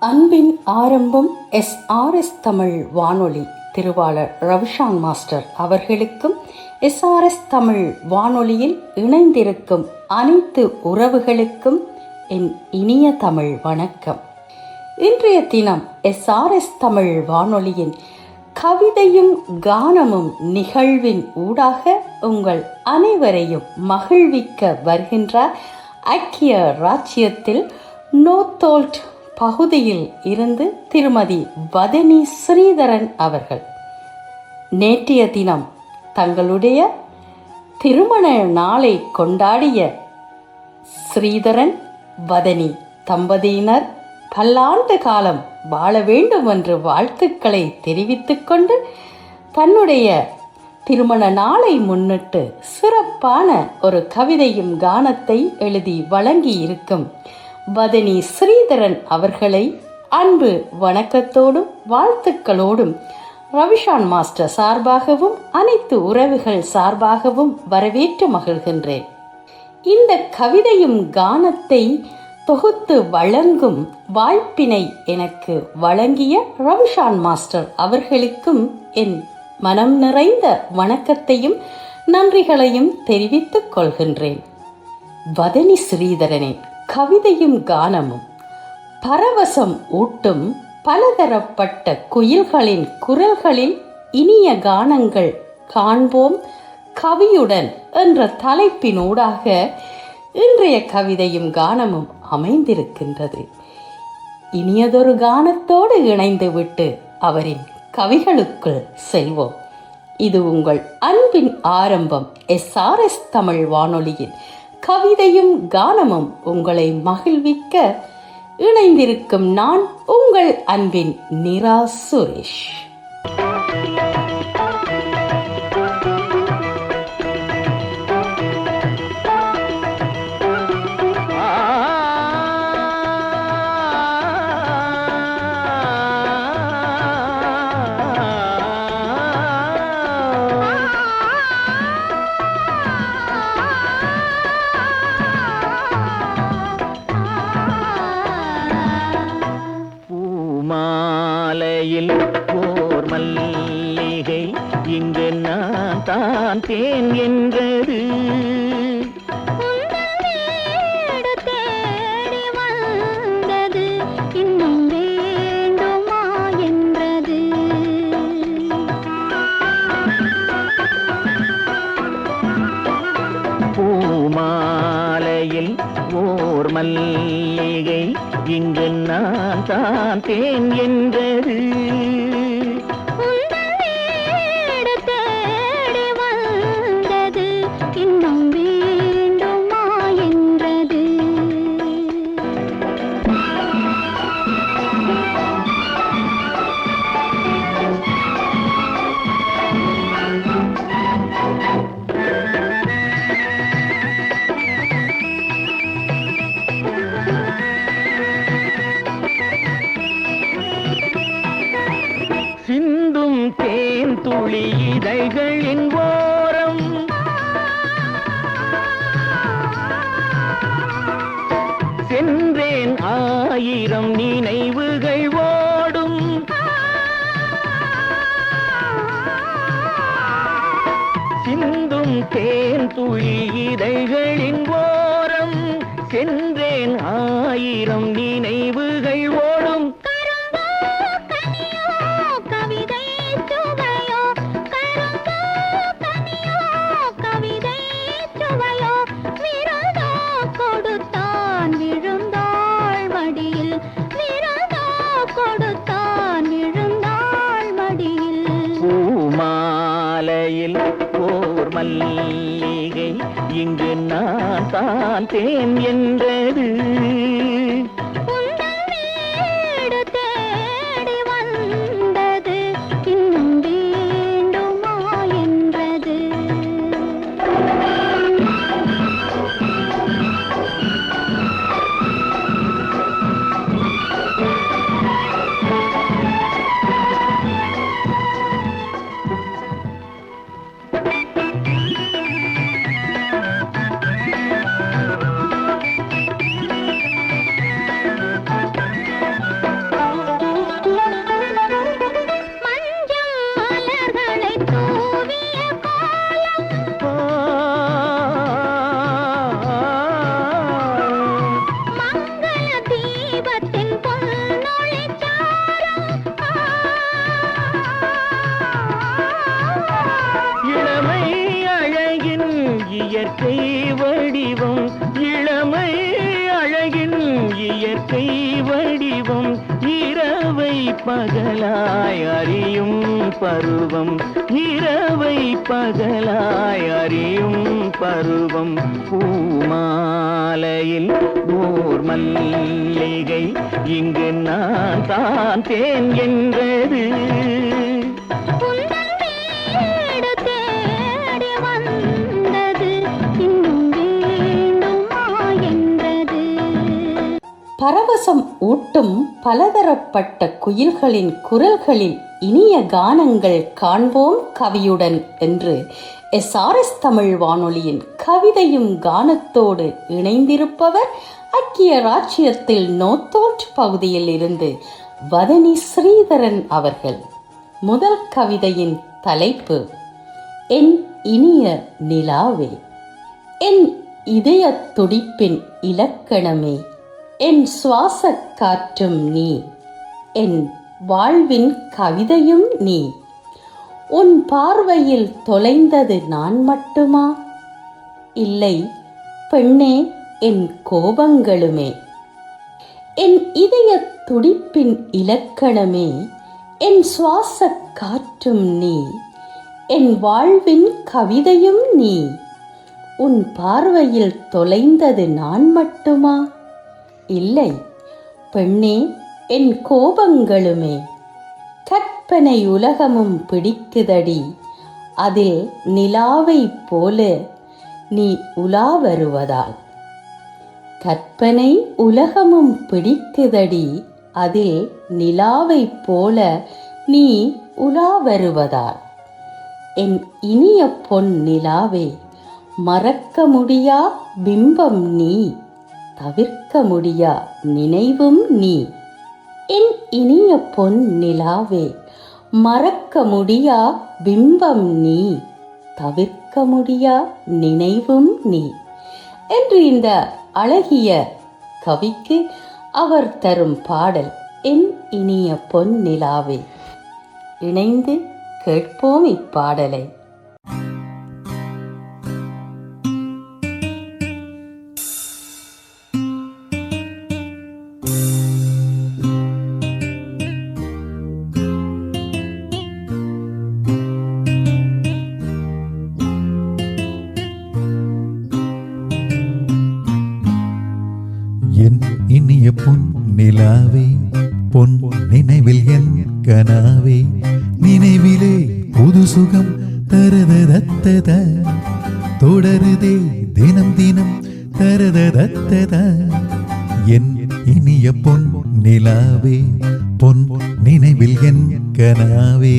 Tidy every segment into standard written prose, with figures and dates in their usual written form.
அன்பின் ஆரம்பம் SRS தமிழ் வானொலி திருவாளர் ரவிஷான் மாஸ்டர் அவர்களுக்கும் SRS தமிழ் வானொலியில் இணைந்திருக்கும் அனைத்து உறவுகளுக்கும் என் இனிய தமிழ் வணக்கம். இன்றைய தினம் SRS தமிழ் வானொலியின் கவிதையும் கானமும் நிகழ்வின் ஊடாக உங்கள் அனைவரையும் மகிழ்விக்க வருகின்றார் ஐக்கிய ராச்சியத்தில் நோர்த்தோல்ட் பகுதியில் இருந்து திருமதி வதனி ஸ்ரீதரன் அவர்கள். நேற்றைய தினம் தங்களுடைய திருமண நாளை கொண்டாடிய ஸ்ரீதரன் வதனி தம்பதியினர் பல்லாண்டு காலம் வாழ வேண்டும் என்று வாழ்த்துக்களை தெரிவித்துக் கொண்டு தன்னுடைய திருமண நாளை முன்னிட்டு சிறப்பான ஒரு கவிதையும் கானத்தை எழுதி வழங்கி இருக்கும் வதனி ஸ்ரீதரன் அவர்களை அன்பு வணக்கத்தோடும் வாழ்த்துக்களோடும் ரவிஷான் மாஸ்டர் சார்பாகவும் அனைத்து உறவுகள் சார்பாகவும் வரவேற்று மகிழ்கின்றேன். இந்த கவிதையும் கானத்தை தொகுத்து வழங்கும் வாய்ப்பினை எனக்கு வழங்கிய ரவிஷான் மாஸ்டர் அவர்களுக்கும் என் மனம் நிறைந்த வணக்கத்தையும் நன்றிகளையும் தெரிவித்துக் கொள்கின்றேன். வதனி ஸ்ரீதரனின் கவிதையும் கானமும் பரவசம் ஊட்டும் பலதரப்பட்ட குயில்களின் குரல்களில் இனிய கானங்கள் காண்போம் கவியுடன் என்ற தலைப்பினூடாக இன்றைய கவிதையும் கானமும் அமைந்திருக்கின்றது. இனியதொரு கானத்தோடு இணைந்துவிட்டு அவரின் கவிகளுக்குள் செல்வோம். இது உங்கள் அன்பின் ஆரம்பம் SRS தமிழ் வானொலியின் கவிதையும் கானமும் உங்களை மகிழ்விக்க இணைந்திருக்கும் நான் உங்கள் அன்பின் நிரா சுரேஷ். ஓர் மல்லிகை இங்கு நான் தான் தேன் என்றது, தேடி வந்தது இன்னும் வேண்டுமா என்றது. பூமாலையில் ஓர் மல்லிகை இங்கு நான் தான் தேன் என்றது, தேடி வந்தது இன்னும் வேண்டுமா என்றது. சிந்தும் தேன் துளி இதழ்களின் ஓரம் சென்றேன் ஆயிரம் நினைவுகள் ஓடும், சிந்தும் தேன் துளி இதழ்களின் ஓரம் சென்றேன் ஆயிரம் நினைவுகள் ஓடும். பூமாலையில் ஓர் மல்லிகை இங்கு நான் தான் தேன் என்றது, தேடி வந்தது இன்னும் வேண்டுமா என்றது. வடிவம் இரவை பகலாய் அறியும் பருவம் இரவை பகலாய் அறியும் பருவம் பூமாலையில் ஓர் மல்லிகை இங்கு நான் தான் தேன் என்றது உந்தன் வீடு தேடி வந்தது இன்னும் வேண்டுமா என்றது. பரவசம் ஊட்டும் பலதரப்பட்ட குயில்களின் குரல்களில் இனிய கானங்கள் காண்போம் கவியுடன் என்று எஸ்ஆர்எஸ் தமிழ் வானொலியின் கவிதையும் கானத்தோடு இணைந்திருப்பவர் ஐக்கிய ராச்சியத்தில் நோத்தோட் பகுதியில் இருந்து வதனி ஸ்ரீதரன் அவர்கள். முதல் கவிதையின் தலைப்பு என் இனிய நிலாவே. என் இதய துடிப்பின் இலக்கணமே, என் சுவாச காற்றும் நீ, என் வாழ்வின் கவிதையும் நீ. உன் பார்வையில் தொலைந்தது நான் மட்டுமா? இல்லை பெண்ணே, என் கோபங்களுமே. என் இதய துடிப்பின் இலக்கணமே, என் சுவாச காற்றும் நீ, என் வாழ்வின் கவிதையும் நீ. உன் பார்வையில் தொலைந்தது நான் மட்டுமா? இல்லை பெண்ணே, என் கோபங்களுமே. கற்பனை உலகமும் பிடிக்குதடி, அதில் நிலாவைப் போல நீ உலா வருவதால். கற்பனை உலகமும் பிடிக்குதடி, அதில் நிலாவைப் போல நீ உலா வருவதால். என் இனிய பொன் நிலாவே, மறக்க முடியா பிம்பம் நீ, தவிர்க்க முடியா நினைவும் நீ. என் இனிய பொன் நிலாவே, மறக்க முடியா பிம்பம் நீ, தவிர்க்க முடியா நினைவும் நீ என்று இந்த அழகிய கவிக்கு அவர் தரும் பாடல் என் இனிய பொன் நிலாவே. இணைந்து கேட்போம் இப்பாடலை. என் இனிய பொன் நிலாவே, பொன் நினைவில் என் கனாவே, நினைவிலே புது சுகம் தரதத்தத, தொடருதே தினம் தினம் தரதத்தத. என் இனிய பொன் நிலாவே, பொன் நினைவில் என் கனாவே.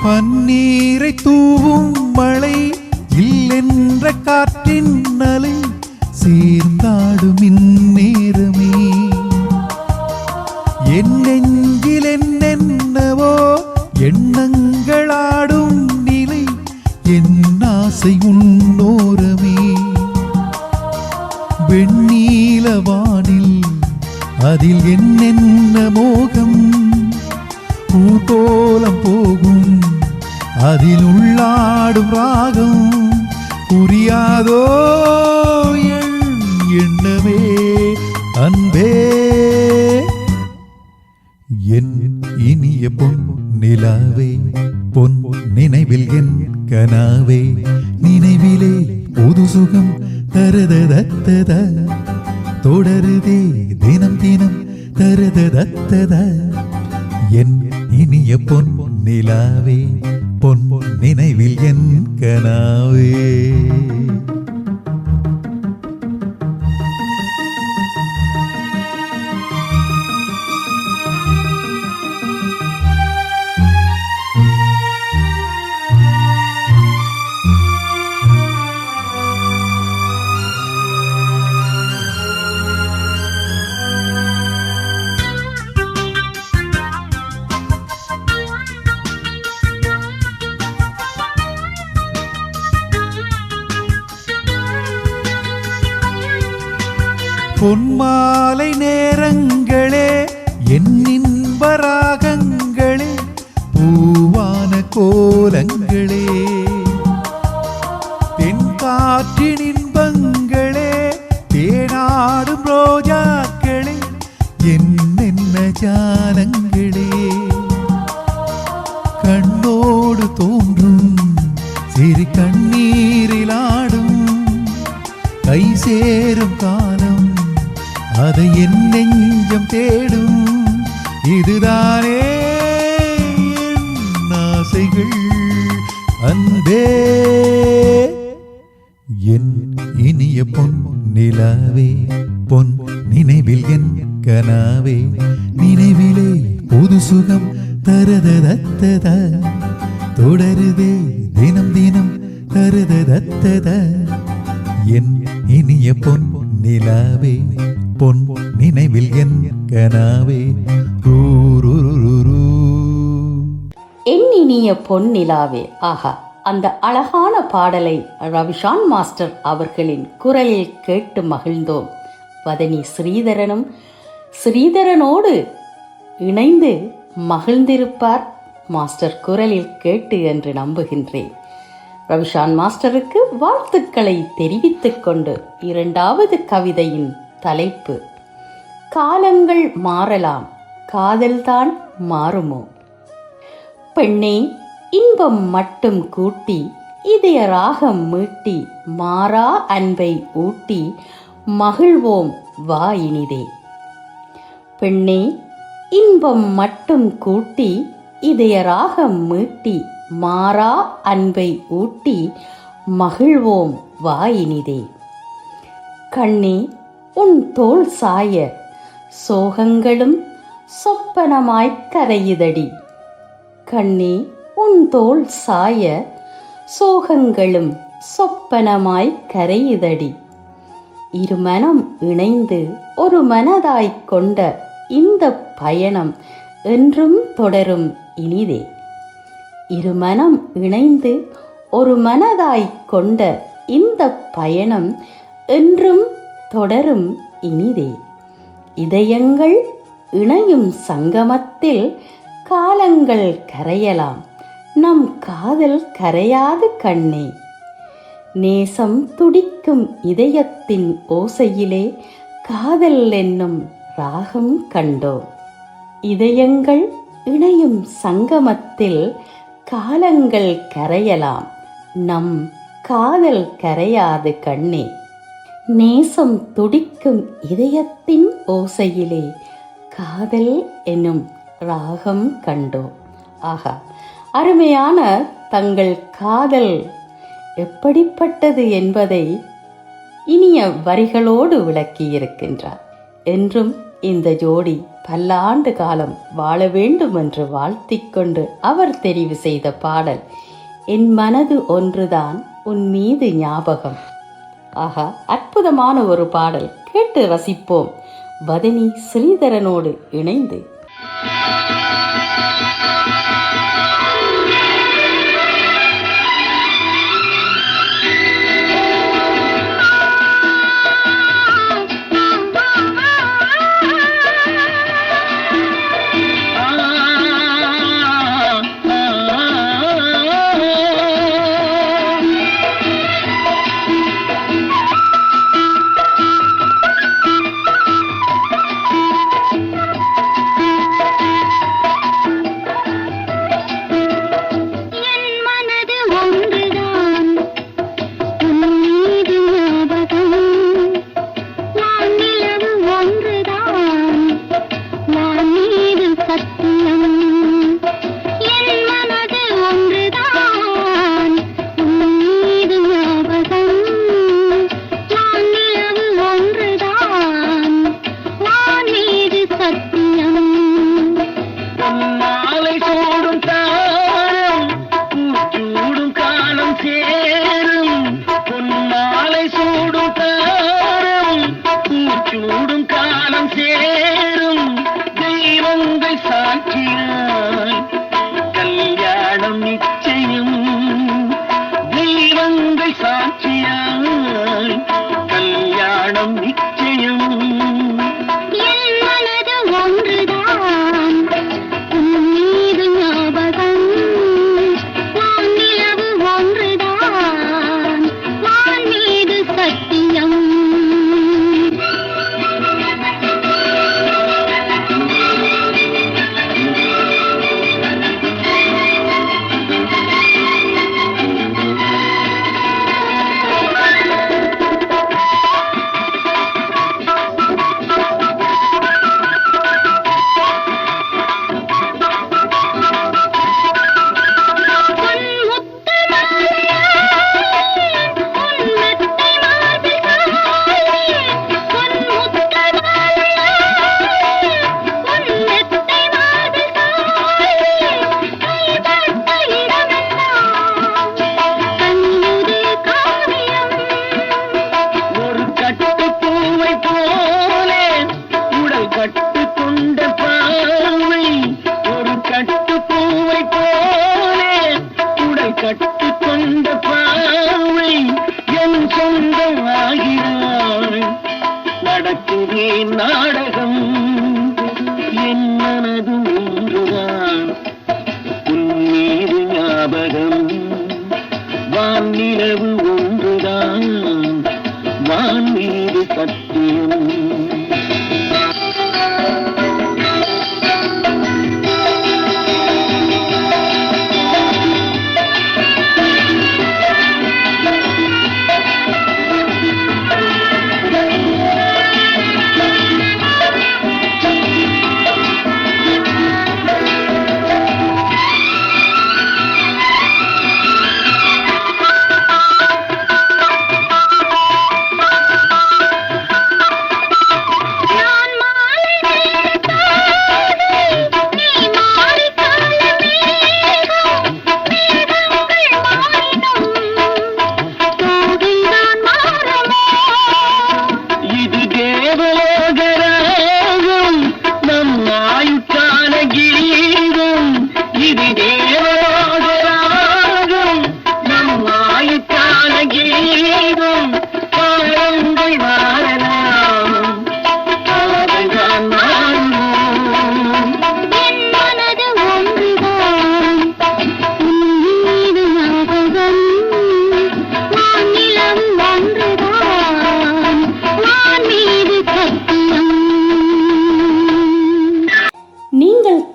பன்னீரை தூவும் மழை, இல்லென்ற காற்றின் அலை, சேர்ந்தாடும் இந்நேரமே. என் நெஞ்சில் என்னென்னவோ எண்ணங்களாடும் நிலை, என் ஆசை உன்னோரமே. வெண்ணீல வானில் அதில் என்னென்ன மோகம், பூகோலம் போகும் அதில் உள்ளாடும் ராகம், புரியாதோ என் எண்ணமே அன்பே. என் இனிய பொன் நிலாவே, பொன் நினைவில் என் கனாவே, நினைவிலே புது சுகம் தரதத்தத, தொடருதே தினம் தினம் தரதத்தத. என் இனிய பொன் நிலாவே, பொன் நினைவில் என் கனாவே. பொன்மாலை நேரங்களே என் இன்ப ராகங்களே பூவான கோலங்களே தென்காற்றின் இன்பங்களே தேனாடும் ரோஜாக்களே என்னென்ன ஜாலங்களே கண்ணோடு தோன்றும் சிறு கண்ணீரிலாடும் கை சேரும் காலம் அதை என் நெஞ்சம் தேடும் இதுதானே என் ஆசைகள் அன்பே என் இனிய பொன் நிலாவே பொன் நினைவில் என் கனாவே நினைவிலே புது சுகம் தருதத்தத தொடருதே தினம் தினம் தருதத்தத என் இனிய பொன் நிலாவே பொன் நினைவில் என் கனாவே ரூ என் இனிய பொன் நிலாவே. ஆஹா, அந்த அழகான பாடலை ரவிஷான் மாஸ்டர் அவர்களின் குரலில் கேட்டு மகிழ்ந்தோம். வதனி ஸ்ரீதரனோடு இணைந்து மகிழ்ந்திருப்பார் மாஸ்டர் குரலில் கேட்டு என்று நம்புகின்றேன். ரவிஷான் மாஸ்டருக்கு வாழ்த்துக்களை தெரிவித்துக் கொண்டு இரண்டாவது கவிதையின் தலைப்பு காலங்கள் மாறலாம், காதல்தான் மாறுமோ? பெண்ணே, இன்பம் மட்டும் கூட்டி இதய ராகம் மீட்டி மாறா அன்பை ஊட்டி மகிழ்வோம் வா இனிதே. பெண்ணே, இன்பம் மட்டும் கூட்டி இதய ராகம் மீட்டி மாறா அன்பை ஊட்டி மகிழ்வோம் வா இனிதே. கண்ணே, உன் தோள் சாய சோகங்களும் சொப்பனமாய்க் கரையுதடி. கண்ணே, உன் தோள் சாய சோகங்களும் சொப்பனமாய்க் கரையுதடி. இருமனம் இணைந்து ஒரு மனதாய்க் கொண்ட இந்த பயணம் என்றும் தொடரும் இனிதே. இருமனம் இணைந்து ஒரு மனதாய்க் கொண்ட இந்த பயணம் என்றும் தொடரும் இனிதே. இதயங்கள் இணையும் சங்கமத்தில் காலங்கள் கரையலாம், நம் காதல் கரையாது கண்ணே. நேசம் துடிக்கும் இதயத்தின் ஓசையிலே காதல் என்னும் ராகம் கண்டோம். இதயங்கள் இணையும் சங்கமத்தில் காலங்கள் கரையலாம், நம் காதல் கரையாது கண்ணே. நேசம் துடிக்கும் இதயத்தின் ஓசையிலே காதல் என்னும் ராகம் கண்டோம். ஆகா, அருமையான தங்கள் காதல் எப்படிப்பட்டது என்பதை இனிய வரிகளோடு விளக்கியிருக்கின்றார். என்றும் இந்த ஜோடி பல்லாண்டு காலம் வாழ வேண்டும் என்று வாழ்த்திக்கொண்டு அவர் தெரிவு செய்த பாடல் என் மனது ஒன்றுதான் உன் மீது ஞாபகம். ஆகா, அற்புதமான ஒரு பாடல். கேட்டு ரசிப்போம் வதனி ஸ்ரீதரனோடு இணைந்து. சாட்சியாய் கல்யாணம் நிச்சயம். வானிலவு ஒன்றுதான் வான் மீது சத்தியம்.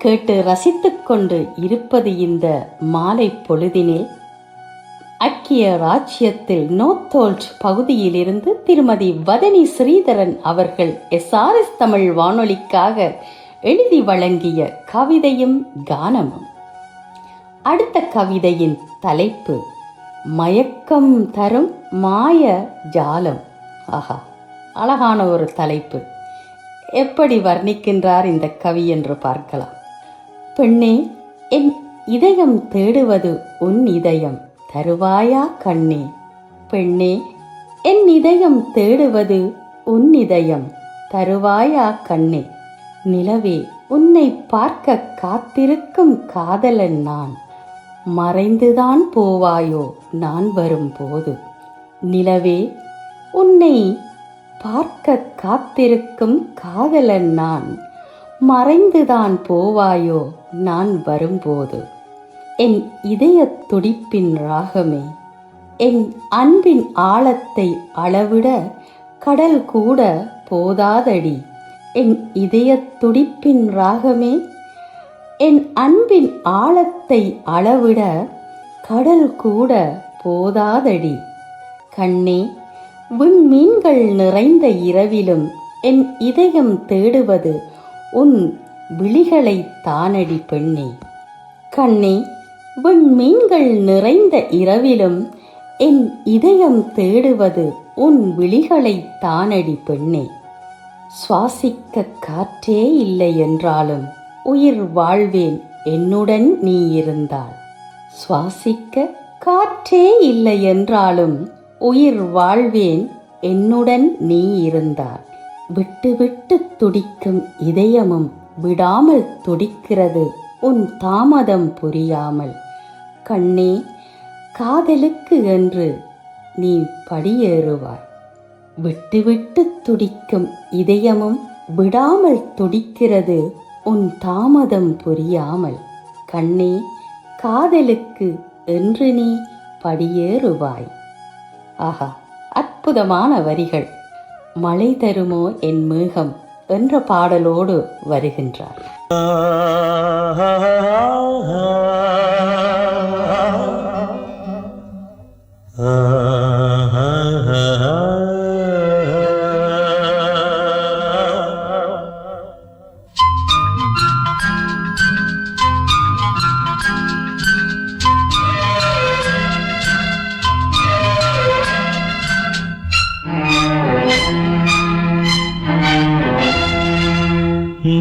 கேட்டு ரசித்துக் கொண்டு இருப்பது இந்த மாலை பொழுதினில் ஐக்கிய ராஜ்யத்தில் நோத்தோல்ட் பகுதியிலிருந்து திருமதி வதனி ஸ்ரீதரன் அவர்கள் SRS தமிழ் வானொலிக்காக எழுதி வழங்கிய கவிதையும் கானமும். அடுத்த கவிதையின் தலைப்பு மயக்கம் தரும் மாய ஜாலம். ஆஹா, அழகான ஒரு தலைப்பு. எப்படி வர்ணிக்கின்றார் இந்த கவி என்று பார்க்கலாம். பெண்ணே, என் இதயம் தேடுவது உன் இதயம் தருவாயா கண்ணே. பெண்ணே, என் இதயம் தேடுவது உன் இதயம் தருவாயா கண்ணே. நிலவே, உன்னை பார்க்க காத்திருக்கும் காதலன் நான். மறைந்துதான் போவாயோ நான் வரும்போது. நிலவே, உன்னை பார்க்க காத்திருக்கும் காதலன் நான். மறைந்துதான் போவாயோ நான் வரும்போது. என் இதய துடிப்பின் ராகமே, என் அன்பின் ஆழத்தை அளவிட கடல் கூட போதாதடி. என் இதய துடிப்பின் ராகமே, என் அன்பின் ஆழத்தை அளவிட கடல் கூட போதாதடி. கண்ணே, விண்மீன்கள் நிறைந்த இரவிலும் என் இதயம் தேடுவது உன் விழிகளை தானடி பெண்ணே. கண்ணே, விண்மீன்கள் நிறைந்த இரவிலும் என் இதயம் தேடுவது உன் விழிகளை தானடி பெண்ணே. சுவாசிக்க காற்றே இல்லை என்றாலும் உயிர் வாழ்வேன் என்னுடன் நீ இருந்தால். சுவாசிக்க காற்றே இல்லை என்றாலும் உயிர் வாழ்வேன் என்னுடன் நீ இருந்தால். விட்டு விட்டு துடிக்கும் இதயமும் விடாமல் துடிக்கிறது உன் தாமதம் புரியாமல். கண்ணே, காதலுக்கு என்று நீ படியேறுவாய். விட்டு விட்டு துடிக்கும் இதயமும் விடாமல் துடிக்கிறது உன் தாமதம் புரியாமல். கண்ணே, காதலுக்கு என்று நீ படியேறுவாய். ஆஹா, அற்புதமான வரிகள். மழை தருமோ என் மேகம் என்ற பாடலோடு வருகின்றார்.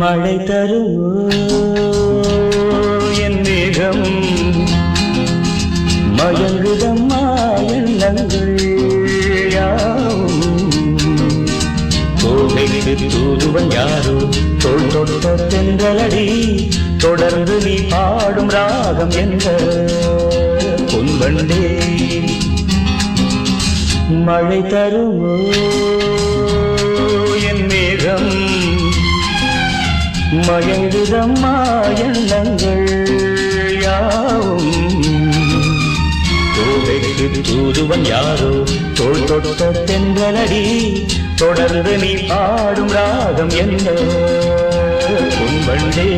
மழை தருமோ என் மேகம், மயங்குதம்மா எண்ணங்கள் யாவும். கோவைக்கு தூதுவன் யாரோ தோள் தொட்ட தென்றலடி, தொடர்ந்து நீ பாடும் ராகம் என்ற பொன்வண்டே. மழை தருமோ என் மேகம், மயங்குதம்மா எண்ணங்கள் யாவும். கோவைக்கு தூதுவன் யாரோ தோள் தொட்ட தென்றலடி தொடர்ந்து நீ பாடும் ராகம் என்ன பொன்வண்டே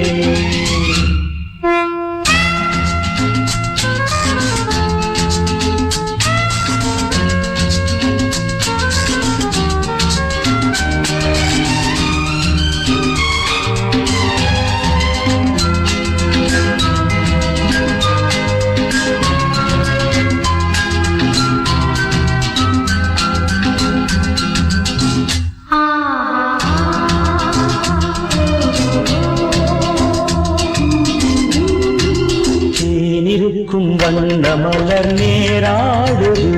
வண்ண மலர் நேராடுது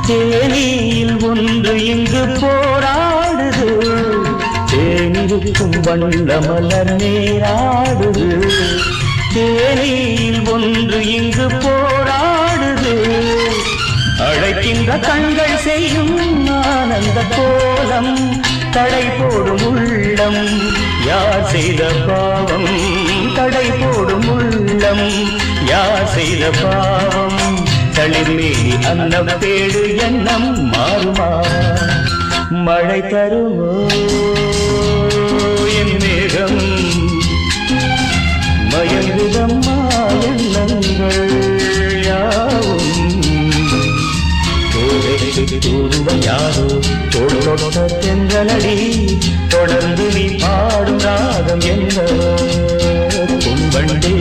தேனியில் ஒன்று இங்கு போராடுது தேனிருக்கும் வண்ண மலர் நேராடுது தேனியில் ஒன்று இங்கு போராடுது அழைக்கின்ற கண்கள் செய்யும் ஆனந்த கோலம் தடை போடும் உள்ளம் யார் செய்த பாவம் தடை போடும் உள்ளம் யார் செய்த பாவம் தளிர்மேனி அன்னம் தேடு எண்ணம் மாறுமா மழை தருமோ என் மேகம் மயங்குதம்மா எண்ணங்கள் யாவும் தூதுவன் யாரோ தோள் தொட்ட தென்றலடி தொடர்ந்து நீ பாடும் ராகம் என்ன பொன்வண்டே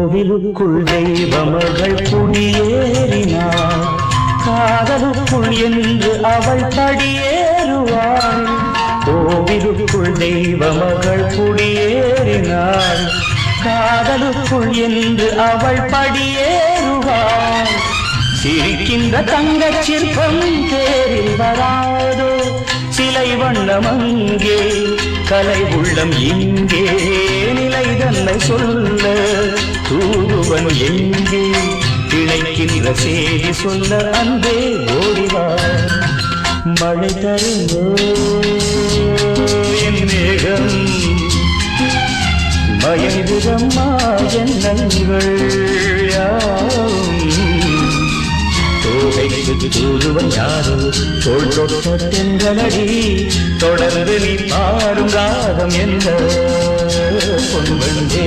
கோவிலுக்குள் தெய்வமகள் குடியேறினாள் காதலுக்குள் என்று அவள் படியேறுவாள் கோவிலுக்குள் தெய்வமகள் குடியேறினாள் காதலுக்குள் என்று அவள் படியேறுவாள் சிரிக்கின்ற தங்கச் சிற்பம் தேரில் வராதோ சிலை வண்ணம் அங்கே கலை உள்ளம் இங்கே நிலை தன்னை சொல்ல தூதுவன் எங்கே இணைக்கின்ற செய்தி சொல்ல அன்பே ஓடிவார் மழை தருந்தோ என் மேகம் மயங்குதம்மா எண்ணங்கள் யாவும் தூதுவன் யாரோ தோள் தொட்ட தென்றலடி தொடர்ந்து நீ பாடும் ராகம் என்ன பொன்வண்டே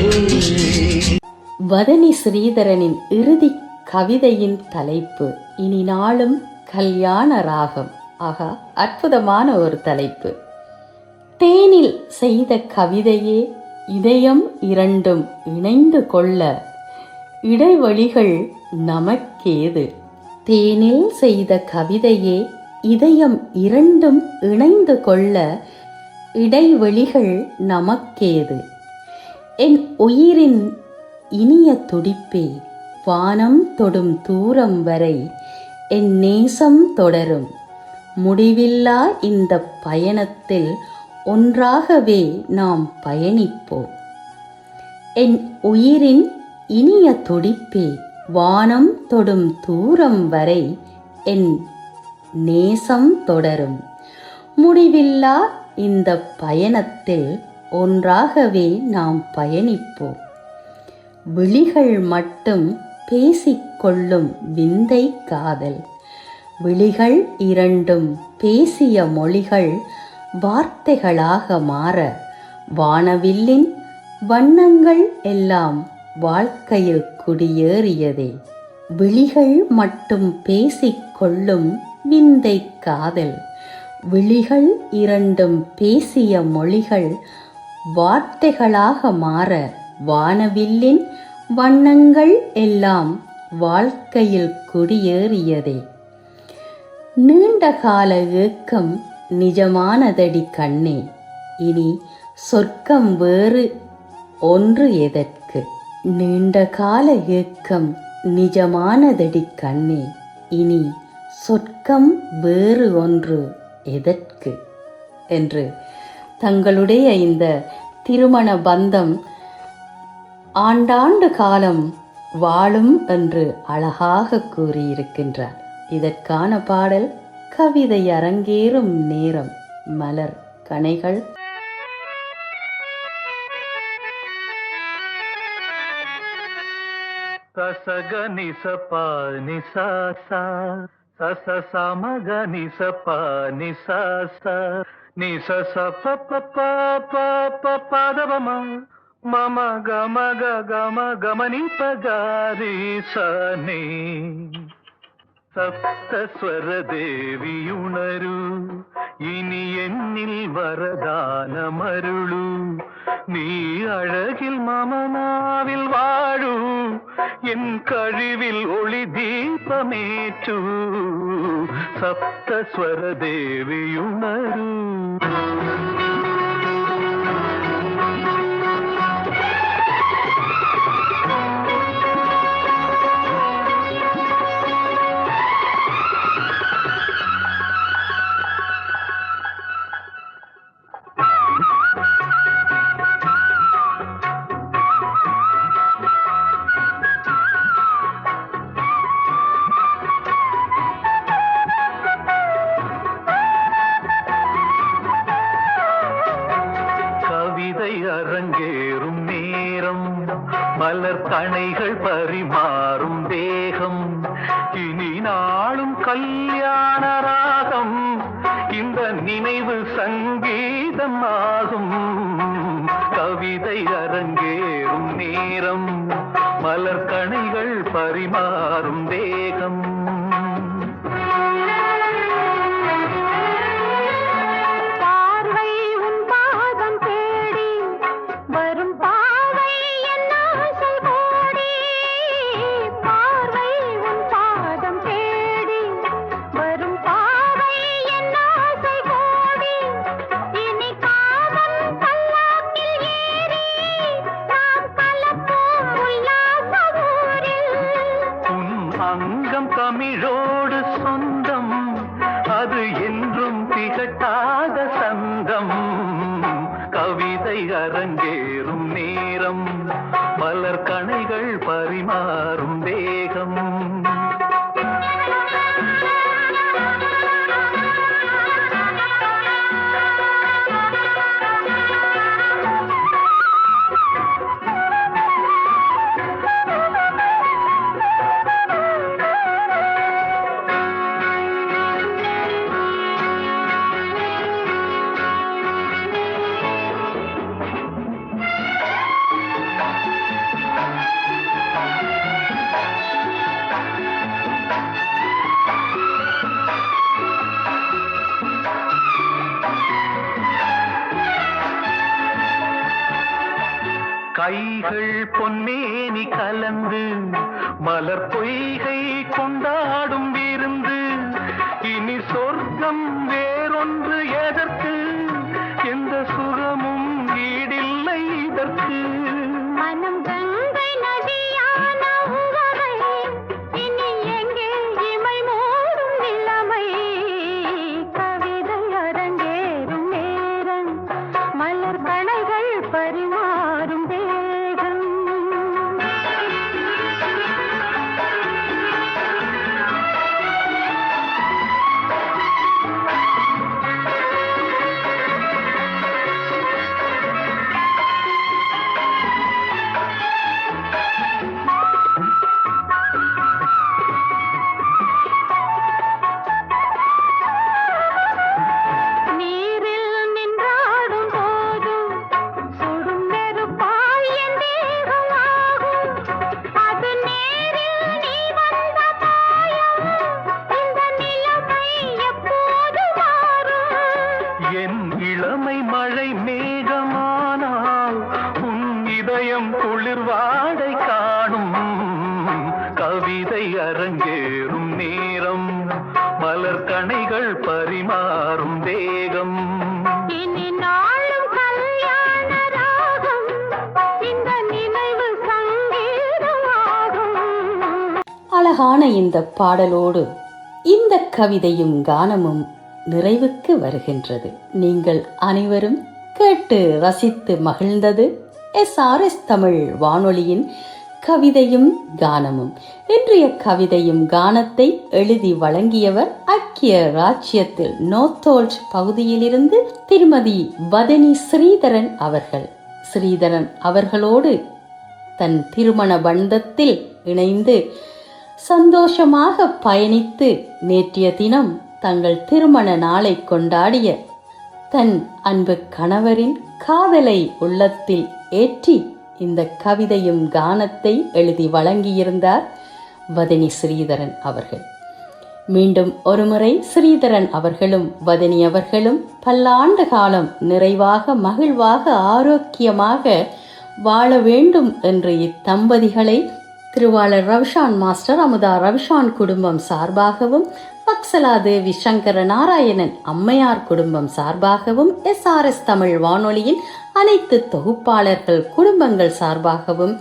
வதனி ஸ்ரீதரனின் இறுதி கவிதையின் தலைப்பு இனி நாளும் கல்யாண ராகம். ஆகா, அற்புதமான ஒரு தலைப்பு. தேனில் செய்த கவிதையே இதயம் இரண்டும் இணைந்து கொள்ள இடைவெளிகள் நமக்கேது. தேனில் செய்த கவிதையே இதயம் இரண்டும் இணைந்து கொள்ள இடைவெளிகள் நமக்கேது. என் உயிரின் இனிய துடிப்பே, வானம் தொடும் தூரம் வரை என் நேசம் தொடரும். முடிவில்லா இந்த பயணத்தில் ஒன்றாகவே நாம் பயணிப்போம். என் உயிரின் இனிய துடிப்பே, வானம் தொடும் தூரம் வரை என் நேசம் தொடரும். முடிவில்லா இந்த பயணத்தில் ஒன்றாகவே நாம் பயணிப்போம். விழிகள் மட்டும் பேசிக்கொள்ளும் விந்தை காதல். விழிகள் இரண்டும் பேசிய மொழிகள் வார்த்தைகளாக மாற வானவில்லின் வண்ணங்கள் எல்லாம் வாழ்க்கையில் குடியேறியதே. விழிகள் மட்டும் பேசிக்கொள்ளும் விந்தை காதல். விழிகள் இரண்டும் பேசிய மொழிகள் வார்த்தைகளாக மாற வானவில்லின் வண்ணங்கள் எல்லாம் வாழ்க்கையில் குடியேறியதே. நீண்ட கால ஏக்கம் நிஜமானதடி கண்ணே, இனி சொர்க்கம் வேறு ஒன்று எதற்கு? நீண்ட கால ஏக்கம் நிஜமானதடி கண்ணே, இனி சொர்க்கம் வேறு ஒன்று எதற்கு என்று தங்களுடைய இந்த திருமண பந்தம் ஆண்டாண்டு காலம் வாழும் என்று அழகாக கூறியிருக்கின்றார். இதற்கான பாடல் கவிதை அரங்கேறும் நேரம். மலர் கணைகள். சசக நிசப நிசச சச சமக நிசப நிசச நிசச பப்ப பதவம மம கம கம கமனி பகாரி சனே സപ്തസ്വര ദേവിയുണരൂ ഇനി എന്നിൽ വരദാനമരുളൂ നീ അഴകിൽ മമനാവിൽ വാഴൂ എൻ കഴിവിൽ ഒളി ദീപമേറ്റൂ സപ്തസ്വര ദേവിയുണരൂ அரங்கேறும் நேரம் மலர் கணைகள் பரிமாறும் தேகம் இனி நாளும் கல்யாண ராகம் இந்த நினைவு சங்கீதம் ஆகும் கவிதை அரங்கேறும் நேரம் மலர் கணைகள் பரிமாறும் தேகம் அங்கம் தமிழோடு சொந்தம் அது என்றும் திகட்டாத சந்தம் கவிதை அரங்கேறும் நேரம் மலர் கணைகள் பரிமாறும் தேகம் கைகள் பொன்னேனி கலந்து மலர் பொய்கை கொண்டாடும் விருந்து இனி சொர்க்கம் வேறொன்று எதற்கு எந்த சுகமும் ஈடில்லை இதற்கு மனம் கங்கை நதியான உவமை இனி எங்கே இமை மூடும் நிலைமை கவிதை அரங்கேறும் நேரம் மலர் கணைகள் பரிமாறும் இளமை மழை மேகமானால் உன் இதயம் குளிர் வாடை காணும் கவிதை அரங்கேறும் நேரம் மலர் கணைகள் பரிமாறும் தேகம் இனி நாளும் அழகான இந்த பாடலோடு இந்த கவிதையும் கானமும் நிறைவுக்கு வருகின்றது. நீங்கள் அனைவரும் கேட்டு ரசித்து மகிழ்ந்தது SRS தமிழ் வானொலியின் கவிதையும் கானமும். இன்றைய கவிதையும் கானத்தை எழுதி வழங்கியவர் ஐக்கிய ராச்சியத்தில் நோர்த்தோல்ட் பகுதியிலிருந்து திருமதி வதனி ஸ்ரீதரன் அவர்கள். ஸ்ரீதரன் அவர்களோடு தன் திருமண பந்தத்தில் இணைந்து சந்தோஷமாக பயணித்து நேற்றைய தினம் தங்கள் திருமண நாளை கொண்டாடிய தன் அன்பு கணவரின் காதலை உள்ளத்தில் ஏற்றி இந்த கவிதையும் கானத்தை எழுதி வழங்கியிருந்தார் வதனி ஸ்ரீதரன் அவர்கள். மீண்டும் ஒருமுறை ஸ்ரீதரன் அவர்களும் வதனி அவர்களும் பல்லாண்டு காலம் நிறைவாக மகிழ்வாக ஆரோக்கியமாக வாழ வேண்டும் என்று இத்தம்பதிகளை திருவாளர் ரவிஷான் மாஸ்டர் அமுதா ரவிஷான் குடும்பம் சார்பாகவும் பக்சலா தேவி சங்கர நாராயணன் அம்மையார் குடும்பம் சார்பாகவும் SRS தமிழ் வானொலியின் அனைத்து தொகுப்பாளர்கள் குடும்பங்கள் சார்பாகவும்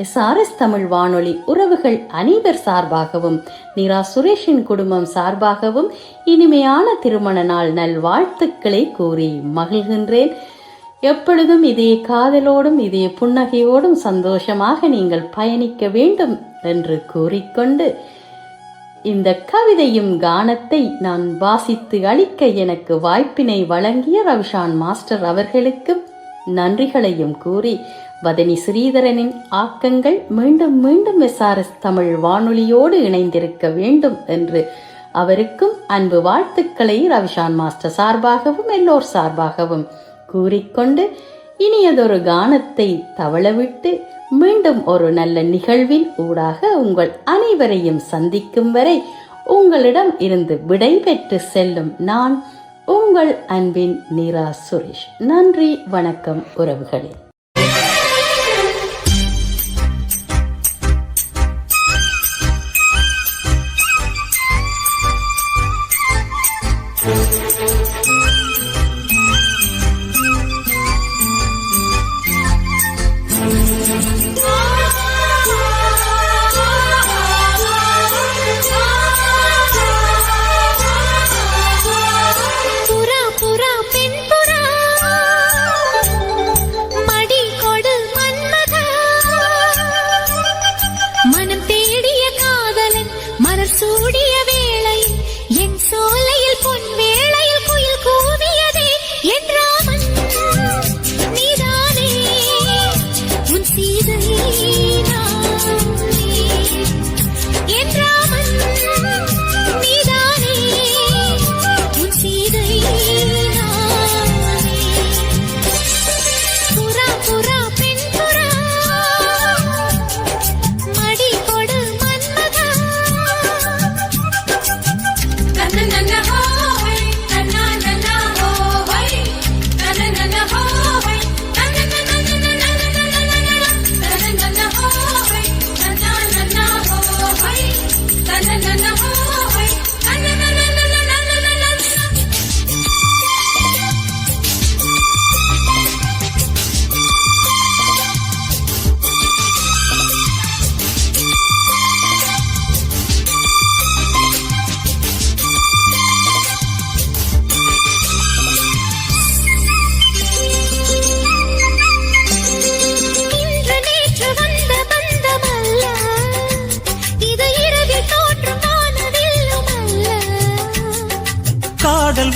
SRS தமிழ் வானொலி உறவுகள் அனைவர் சார்பாகவும் நிரா சுரேஷின் குடும்பம் சார்பாகவும் இனிமையான திருமண நாள் நல்வாழ்த்துக்களை கூறி மகிழ்கின்றேன். எப்பொழுதும் இதே காதலோடும் இதே புன்னகையோடும் சந்தோஷமாக நீங்கள் பயணிக்க வேண்டும் என்று கூறிக்கொண்டு இந்த கவிதையும் கானத்தை நான் வாசித்து அளிக்க எனக்கு வாய்ப்பினை வழங்கிய ரவிஷான் மாஸ்டர் அவர்களுக்கு நன்றிகளையும் கூறி வதனி ஸ்ரீதரனின் ஆக்கங்கள் மீண்டும் மீண்டும் SRS தமிழ் வானொலியோடு இணைந்திருக்க வேண்டும் என்று அவருக்கும் அன்பு வாழ்த்துக்களை ரவிஷான் மாஸ்டர் சார்பாகவும் எல்லோர் சார்பாகவும் கூறிக்கொண்டு இனியதொரு கானத்தை தவளவிட்டு மீண்டும் ஒரு நல்ல நிகழ்வின் ஊடாக உங்கள் அனைவரையும் சந்திக்கும் வரை உங்களிடம் இருந்து விடை பெற்று செல்லும் நான் உங்கள் அன்பின் நிரா சுரேஷ். நன்றி, வணக்கம் உறவுகளே.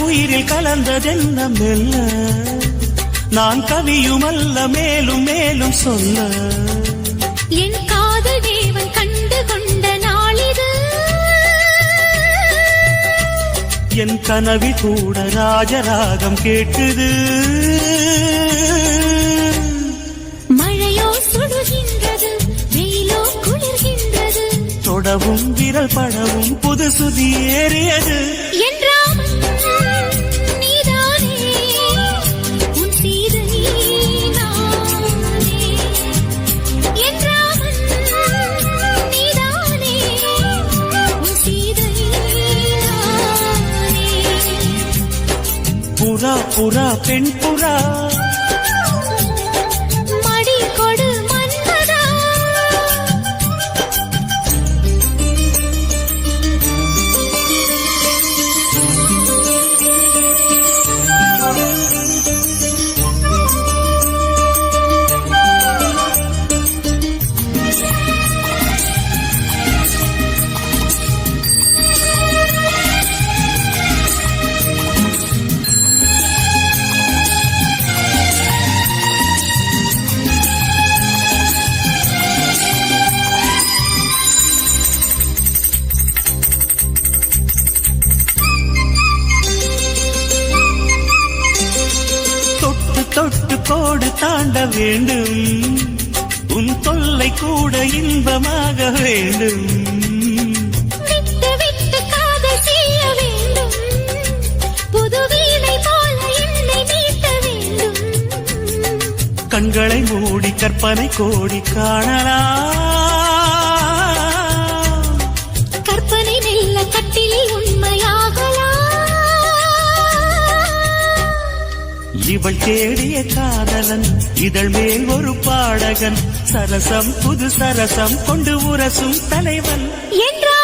உயிரில் கலந்ததென்ன மெல்ல நான் கவியுமல்ல மேலும் மேலும் சொல்ல என் காதல் தேவன் கண்டு கொண்ட நாளிது என் கனவி கூட ராஜராகம் கேட்குது மழையோ சுடுகின்றது வெயிலோ குளிர்கின்றது தொடவும் விரல் படவும் புது சுதி ஏறியது புறா புறா பெண் புறா மடி கொடு மன்மதா வேண்டும் உன் தொல்லை கூட இன்பமாக வேண்டும் விட்டு விட்டு காதல் செய்ய வேண்டும் புது வீணை போல என்னை மீட்ட வேண்டும் கண்களை மூடி கற்பனை கோடி காணலாம் கற்பனை மெல்ல கட்டிலில் உண்மையாகலாம் இவள் தேடிய காதலன் இதழ் மேல் ஒரு பாடகன் சரசம் புது சரசம் கொண்டு உரசும் தலைவன் என்றால்